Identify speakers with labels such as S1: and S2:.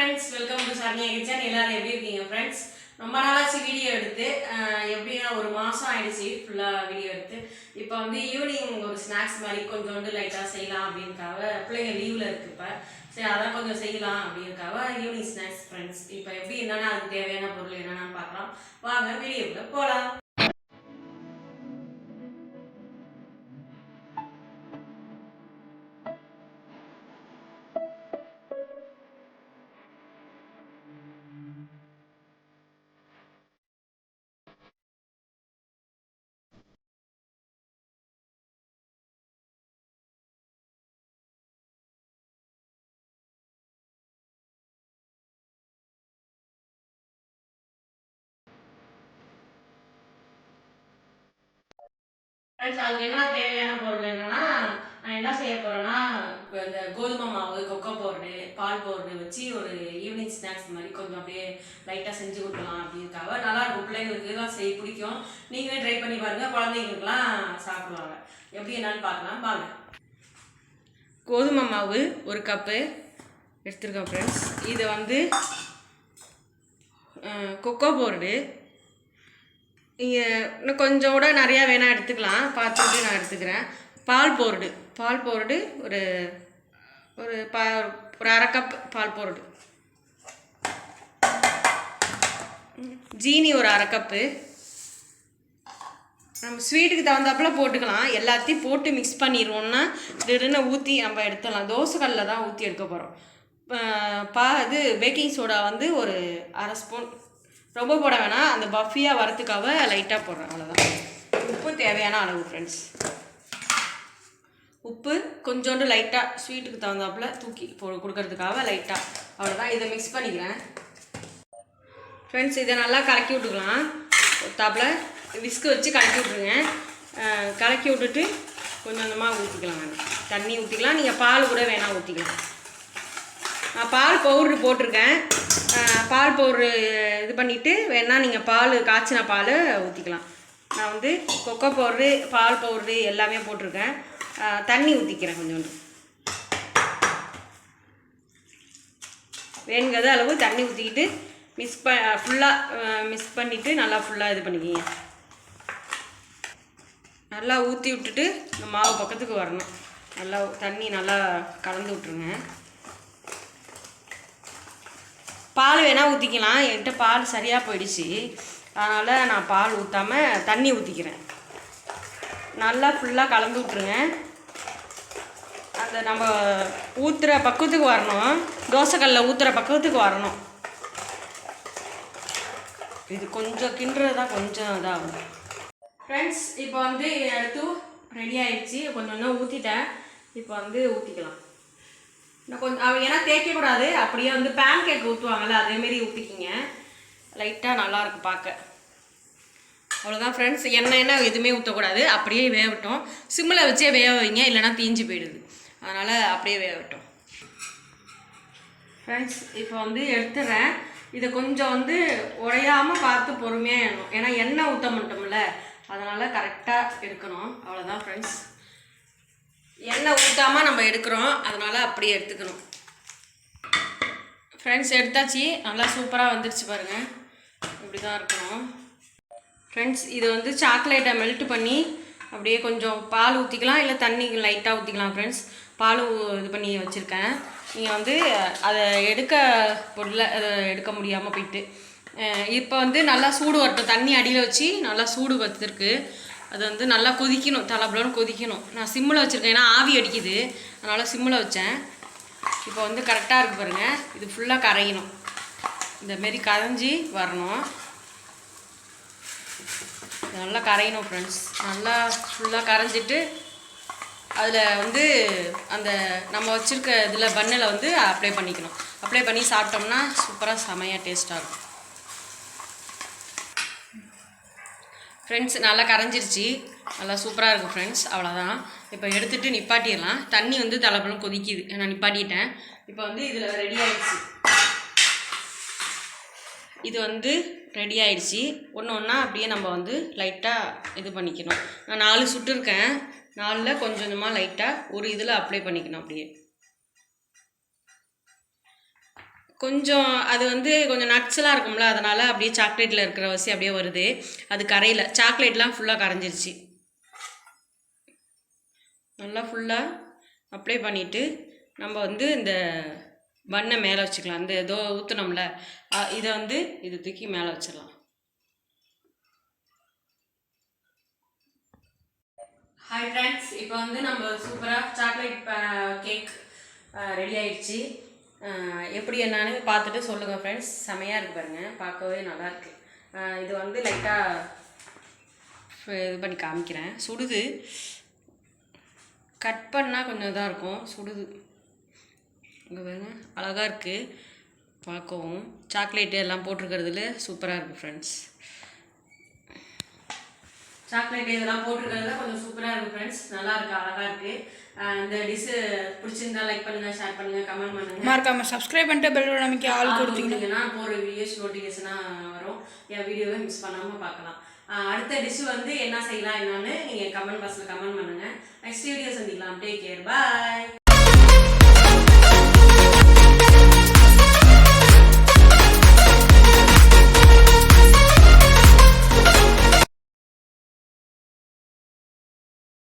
S1: friends, welcome to Sarnia Kitchen. எல்லாரும் எப்படி இருக்கீங்க friends? ரொம்ப நாளாச்சு வீடியோ எடுத்து எப்படின்னா ஒரு மாசம் ஆயிடுச்சு ஃபுல்லா வீடியோ எடுத்து. இப்போ வந்து ஈவினிங் ஒரு ஸ்நாக்ஸ் மாதிரி கொஞ்சோண்டு லைட்டா செய்யலாம் அப்படின்னுக்காக பிள்ளைங்க லீவ்ல இருக்கு இப்ப. சரி அதான் கொஞ்சம் செய்யலாம் அப்படின்னுக்காக ஈவினிங் ஸ்நாக்ஸ் ஃப்ரெண்ட்ஸ். இப்போ எப்படி என்னன்னா அதுக்கு தேவையான பொருள் என்னன்னு பார்க்கலாம். வாங்க வீடியோக்குள்ள போலாம். அதுக்கு என்ன தேவையான பொருள் என்னன்னா நான் என்ன செய்ய போறேன்னா இந்த கோதுமை மாவு கொக்கோ பவுடரு பால் பவுடரு வச்சு ஒரு ஈவினிங் ஸ்நாக்ஸ் மாதிரி கொஞ்சம் அப்படியே லைட்டாக செஞ்சு கொடுக்கலாம் அப்படின்னுக்காக நல்லா இருக்கும். பிள்ளைங்களுக்கு எல்லாம் செய்ய பிடிக்கும். நீங்களே ட்ரை பண்ணி பாருங்க, குழந்தைங்களுக்குலாம் சாப்பிடுவாங்க. எப்படி என்னன்னு பார்க்கலாம் வாங்க. கோதுமை மாவு ஒரு கப்பு எடுத்துருக்கேன் ஃப்ரெண்ட்ஸ். இதை வந்து கொக்கோ பவுடரு இங்கே இன்னும் கொஞ்சம் கூட நிறையா வேணால் எடுத்துக்கலாம், பார்த்துட்டு நான் எடுத்துக்கிறேன். பால் பவுடரு ஒரு ஒரு ஒரு அரை கப் பால் பவுடரு, ஜீனி ஒரு அரை கப்பு. நம்ம ஸ்வீட்டுக்கு தகுந்தாப்புல போட்டுக்கலாம். எல்லாத்தையும் போட்டு மிக்ஸ் பண்ணிடுவோம்னா திடீர்னு ஊற்றி நம்ம எடுத்துடலாம். தோசைக்கல்லில் தான் ஊற்றி எடுக்க போகிறோம். இது பேக்கிங் சோடா வந்து ஒரு அரை ஸ்பூன், ரொம்ப போட வேணாம், அந்த பஃபியாக வரத்துக்காக லைட்டாக போடுறேன், அவ்வளோதான். உப்பு தேவையான அளவு ஃப்ரெண்ட்ஸ். உப்பு கொஞ்சோண்டு லைட்டாக ஸ்வீட்டுக்கு தகுந்தாப்புல தூக்கி கொடுக்கறதுக்காக லைட்டாக, அவ்வளோதான். இதை மிக்ஸ் பண்ணிக்கிறேன் ஃப்ரெண்ட்ஸ். இதை நல்லா கலக்கி விட்டுக்கலாம். தாப்பில் விஸ்கு வச்சு கலக்கி விட்ருங்க. கலக்கி விட்டுட்டு கொஞ்சம் கொஞ்சமாக ஊற்றிக்கலாம். வேணாம் தண்ணி ஊற்றிக்கலாம், நீங்கள் பால் கூட வேணால் ஊற்றிக்கலாம். நான் பால் பவுட்ரு போட்டிருக்கேன். பால் பவுட்ரு இது பண்ணிவிட்டு வேணால் நீங்கள் பால் காய்ச்சின பால் ஊற்றிக்கலாம். நான் வந்து கொக்கோ பவுட்ரு பால் பவுட்ரு எல்லாமே போட்டிருக்கேன். தண்ணி ஊற்றிக்கிறேன் கொஞ்சோண்டு, வேணுங்கிறது அளவு தண்ணி ஊற்றிக்கிட்டு ஃபுல்லாக மிக்ஸ் பண்ணிவிட்டு நல்லா ஃபுல்லாக இது பண்ணிக்கிங்க. நல்லா ஊற்றி விட்டுட்டு இந்த மாவு பக்கத்துக்கு வரணும். நல்லா தண்ணி நல்லா கலந்து விட்ருங்க. பால் வேணால் ஊற்றிக்கலாம். என்கிட்ட பால் சரியாக போயிடுச்சு, அதனால் நான் பால் ஊற்றாமல் தண்ணி ஊற்றிக்கிறேன். நல்லா ஃபுல்லாக கலந்து விட்ருங்க. அந்த நம்ம ஊற்றுற பக்குவத்துக்கு வரணும், தோசைக்கல்லில் ஊற்றுற பக்குவத்துக்கு வரணும். இது கொஞ்சம் கிண்டுறது தான் கொஞ்சம் இதாகும் ஃப்ரெண்ட்ஸ். இப்போ வந்து எடுத்து ரெடி ஆகிடுச்சு. கொஞ்சம் கொஞ்சம் ஊற்றிட்டேன். இப்போ வந்து ஊற்றிக்கலாம். இன்னும் கொஞ்சம் ஏன்னா தேய்க்கக்கூடாது, அப்படியே வந்து பேன் கேக் ஊற்றுவாங்கள்ல அதேமாரி ஊற்றிக்கிங்க. லைட்டாக நல்லாயிருக்கும் பார்க்க. அவ்வளோதான் ஃப்ரெண்ட்ஸ். எண்ணெய் எதுவுமே ஊற்றக்கூடாது, அப்படியே வேகட்டும். சிம்மில் வச்சே வேக வைங்க, இல்லைனா தீஞ்சு போயிடுது. அதனால் அப்படியே வேகட்டும் ஃப்ரெண்ட்ஸ். இப்போ வந்து எடுத்துடுறேன். இதை கொஞ்சம் வந்து உடையாமல் பார்த்து பொறுமையாக எண்ணணும், ஏன்னா எண்ணெய் ஊற்ற மாட்டோம்ல, அதனால் கரெக்டாக எடுக்கணும். அவ்வளோதான் ஃப்ரெண்ட்ஸ். எண்ணெய் ஊற்றாமல் நம்ம எடுக்கிறோம், அதனால் அப்படியே எடுத்துக்கணும் ஃப்ரெண்ட்ஸ். எடுத்தாச்சு, நல்லா சூப்பராக வந்துடுச்சு பாருங்கள். இப்படி தான் இருக்கணும் ஃப்ரெண்ட்ஸ். இது வந்து சாக்லேட்டை மெல்ட் பண்ணி அப்படியே கொஞ்சம் பால் ஊற்றிக்கலாம், இல்லை தண்ணி லைட்டாக ஊற்றிக்கலாம் ஃப்ரெண்ட்ஸ். பால் இது பண்ணி வச்சுருக்கேன். நீங்கள் வந்து அதை எடுக்க முடியாமல் போயிட்டு இப்போ வந்து நல்லா சூடு வரட்டும். தண்ணி அடியில் வச்சு நல்லா சூடு வச்சுருக்கு. அது வந்து நல்லா கொதிக்கணும், தலைப்பலன்னு கொதிக்கணும். நான் சிம்மில் வச்சுருக்கேன், ஏன்னா ஆவி அடிக்குது, அதனால் சிம்மில் வச்சேன். இப்போ வந்து கரெக்டாக இருக்குது பாருங்கள். இது ஃபுல்லாக கரையணும், இந்தமாரி கரைஞ்சி வரணும். நல்லா கரையணும் ஃப்ரெண்ட்ஸ். நல்லா ஃபுல்லாக கரைஞ்சிட்டு அதில் வந்து அந்த நம்ம வச்சுருக்க இதில் பன்னில் வந்து அப்ளை பண்ணிக்கணும். அப்ளை பண்ணி சாப்பிட்டோம்னா சூப்பராக செமையாக டேஸ்ட்டாக இருக்கும் ஃப்ரெண்ட்ஸ். நல்லா கரைஞ்சிருச்சு, நல்லா சூப்பராக இருக்கும் ஃப்ரெண்ட்ஸ். அவ்வளோதான். இப்போ எடுத்துகிட்டு நிப்பாட்டிடலாம். தண்ணி வந்து தலைப்பழம் கொதிக்குது, நான் நிப்பாட்டிட்டேன். இப்போ வந்து இதில் ரெடி ஆகிடுச்சு. இது வந்து ரெடி ஆகிடுச்சு. ஒன்று ஒன்றா அப்படியே நம்ம வந்து லைட்டாக இது பண்ணிக்கணும். நான் 4 சுட்டுருக்கேன். 4ல் கொஞ்சம் கொஞ்சமாக லைட்டாக ஒரு இதில் அப்ளை பண்ணிக்கணும். அப்படியே கொஞ்சம் அது வந்து கொஞ்சம் நட்ஸ்லாம் இருக்கும்ல, அதனால் அப்படியே சாக்லேட்டில் இருக்கிற வசி அப்படியே வருது. அது கரையில் சாக்லேட்லாம் ஃபுல்லாக கரைஞ்சிருச்சு. நல்லா ஃபுல்லாக அப்ளை பண்ணிவிட்டு நம்ம வந்து இந்த பண்ணை மேலே வச்சுக்கலாம். இந்த ஏதோ ஊற்றுனோம்ல, இதை வந்து இது தூக்கி மேலே வச்சிடலாம். ஹாய் ஃப்ரெண்ட்ஸ், இப்போ வந்து நம்ம சூப்பராக சாக்லேட் கேக் ரெடி ஆயிடுச்சு. எப்படி என்னன்னு பார்த்துட்டு சொல்லுங்கள் ஃப்ரெண்ட்ஸ். செமையாக இருக்குது பாருங்கள், பார்க்கவே நல்லாயிருக்கு. இது வந்து லைட்டாக இது பண்ணி காமிக்கிறேன். சுடுது, கட் பண்ணால் கொஞ்சம் இதாக இருக்கும், சுடுது. இங்கே பாருங்க, அழகாக இருக்குது பார்க்கவும். சாக்லேட்டு எல்லாம் போட்டிருக்கிறதுல சூப்பராக இருக்குது ஃப்ரெண்ட்ஸ். சாக்லேட் இதெல்லாம் போட்டிருக்கிறதுல கொஞ்சம் சூப்பராக இருக்குது ஃப்ரெண்ட்ஸ். நல்லா இருக்குது, அழகாக இருக்குது. இந்த டிஷ்ஷு பிடிச்சிருந்தா லைக் பண்ணுங்கள், ஷேர் பண்ணுங்கள், கமெண்ட் பண்ணுங்கள்.
S2: மறக்காம சப்ஸ்கிரைப் பண்ணிட்டு பெல் நமக்கு ஆல் கொடுத்தீங்கன்னா
S1: போகிற வீடியோஸ் நோட்டிஃபிகேஷனாக வரும். என் வீடியோவை மிஸ் பண்ணாமல் பார்க்கலாம். அடுத்த டிஷ்ஷு வந்து என்ன செய்யலாம் என்னன்னு நீங்கள் கமெண்ட் பாக்ஸில் கமெண்ட் பண்ணுங்கள். நெக்ஸ்ட் வீடியோ சந்திக்கலாம். டேக் கேர், பாய்.